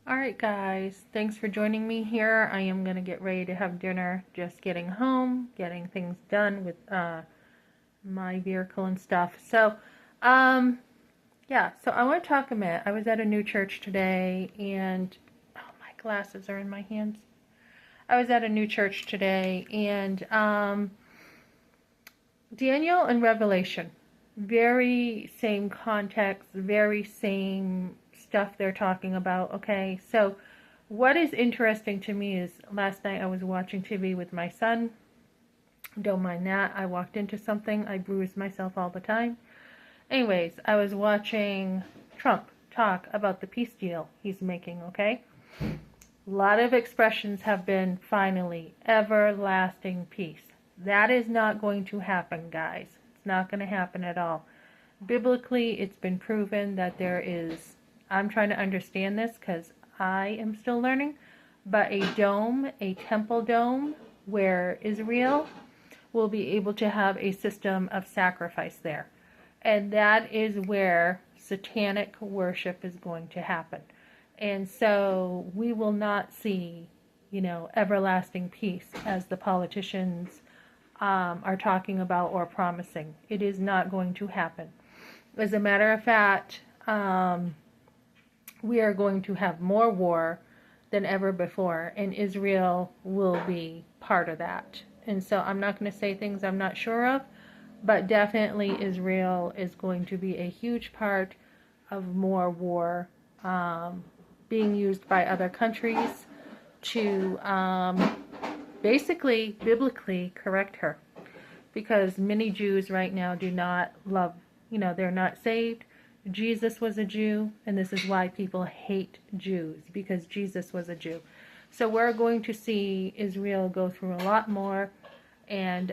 Alright guys, thanks for joining me here. I am going to get ready to have dinner, just getting home, getting things done with my vehicle and stuff. So I want to talk a minute. I was at a new church today and, oh, my glasses are in my hands. I was at a new church today and Daniel and Revelation, very same context, very same stuff they're talking about. Okay, so what is interesting to me is last night I was watching TV with my son. Don't mind that. I walked into something. I bruise myself all the time. Anyways, I was watching Trump talk about the peace deal he's making, okay? A lot of expressions have been finally everlasting peace. That is not going to happen, guys. It's not going to happen at all. Biblically, it's been proven that there is, I'm trying to understand this because I am still learning, but a dome, a temple dome, where Israel will be able to have a system of sacrifice there. And that is where satanic worship is going to happen. And so we will not see, everlasting peace as the politicians are talking about or promising. It is not going to happen. As a matter of fact, we are going to have more war than ever before, and Israel will be part of that. And so I'm not going to say things I'm not sure of, but definitely Israel is going to be a huge part of more war being used by other countries to basically, biblically correct her. Because many Jews right now do not love, they're not saved. Jesus was a Jew, and this is why people hate Jews, because Jesus was a Jew. So we're going to see Israel go through a lot more, and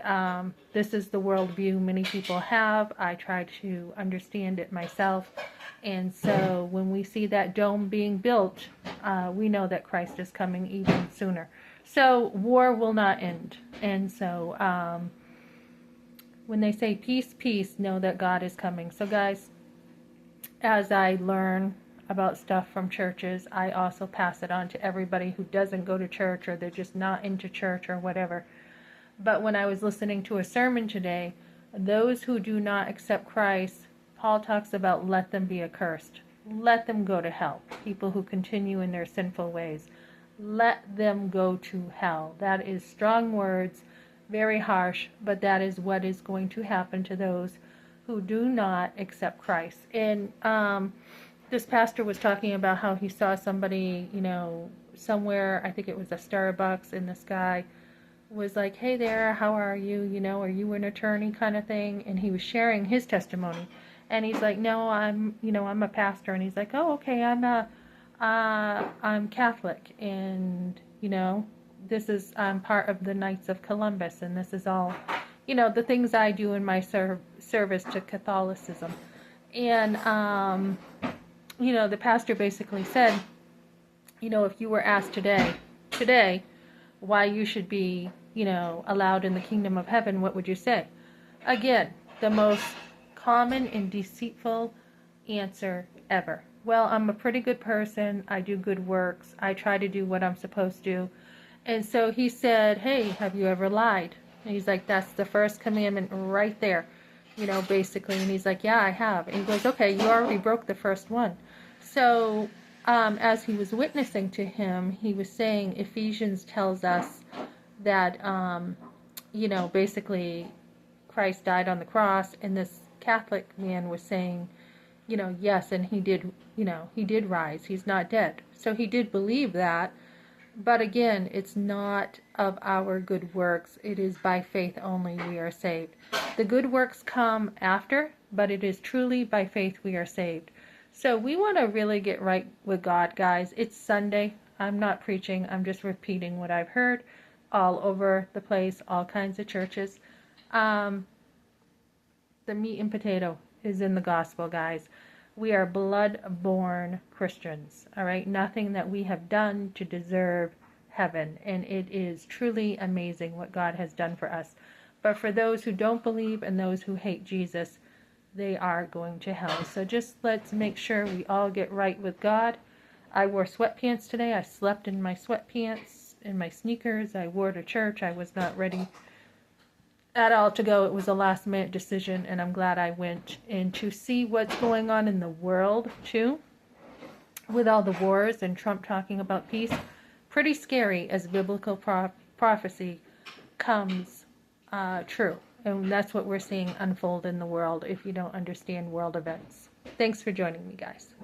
this is the worldview many people have. I try to understand it myself, and so when we see that dome being built, we know that Christ is coming even sooner. So war will not end, and so when they say peace, peace, know that God is coming. So guys, as I learn about stuff from churches, I also pass it on to everybody who doesn't go to church, or they're just not into church or whatever. But when I was listening to a sermon today, those who do not accept Christ, Paul talks about let them be accursed. Let them go to hell. People who continue in their sinful ways. Let them go to hell. That is strong words, very harsh, but that is what is going to happen to those who do not accept Christ. And this pastor was talking about how he saw somebody, somewhere, I think it was a Starbucks, and this guy was like, hey there, how are you? Are you an attorney kind of thing? And he was sharing his testimony. And he's like, no, I'm a pastor. And he's like, oh, okay, I'm Catholic. And, I'm part of the Knights of Columbus. And this is all, the things I do in my service to Catholicism. And, the pastor basically said, if you were asked today, why you should be, allowed in the kingdom of heaven, what would you say? Again, the most common and deceitful answer ever. Well, I'm a pretty good person. I do good works. I try to do what I'm supposed to. And so he said, hey, have you ever lied? And he's like, that's the first commandment right there, basically. And he's like, yeah, I have. And he goes, okay, you already broke the first one. So as he was witnessing to him, he was saying Ephesians tells us that, basically Christ died on the cross, and this Catholic man was saying, yes, and he did rise. He's not dead. So he did believe that. But again, it's not of our good works. It is by faith only we are saved. The good works come after, but it is truly by faith we are saved. So we want to really get right with God, guys. It's Sunday. I'm not preaching. I'm just repeating what I've heard all over the place, all kinds of churches. The meat and potato is in the gospel, guys. We are blood-born Christians, all right? Nothing that we have done to deserve heaven, and it is truly amazing what God has done for us. But for those who don't believe and those who hate Jesus, they are going to hell. So just let's make sure we all get right with God. I wore sweatpants today. I slept in my sweatpants, in my sneakers. I wore to church. I was not ready at all to go. It was a last minute decision, and I'm glad I went. And to see what's going on in the world too, with all the wars and Trump talking about peace, pretty scary as biblical prophecy comes true. And that's what we're seeing unfold in the world if you don't understand world events. Thanks for joining me, guys.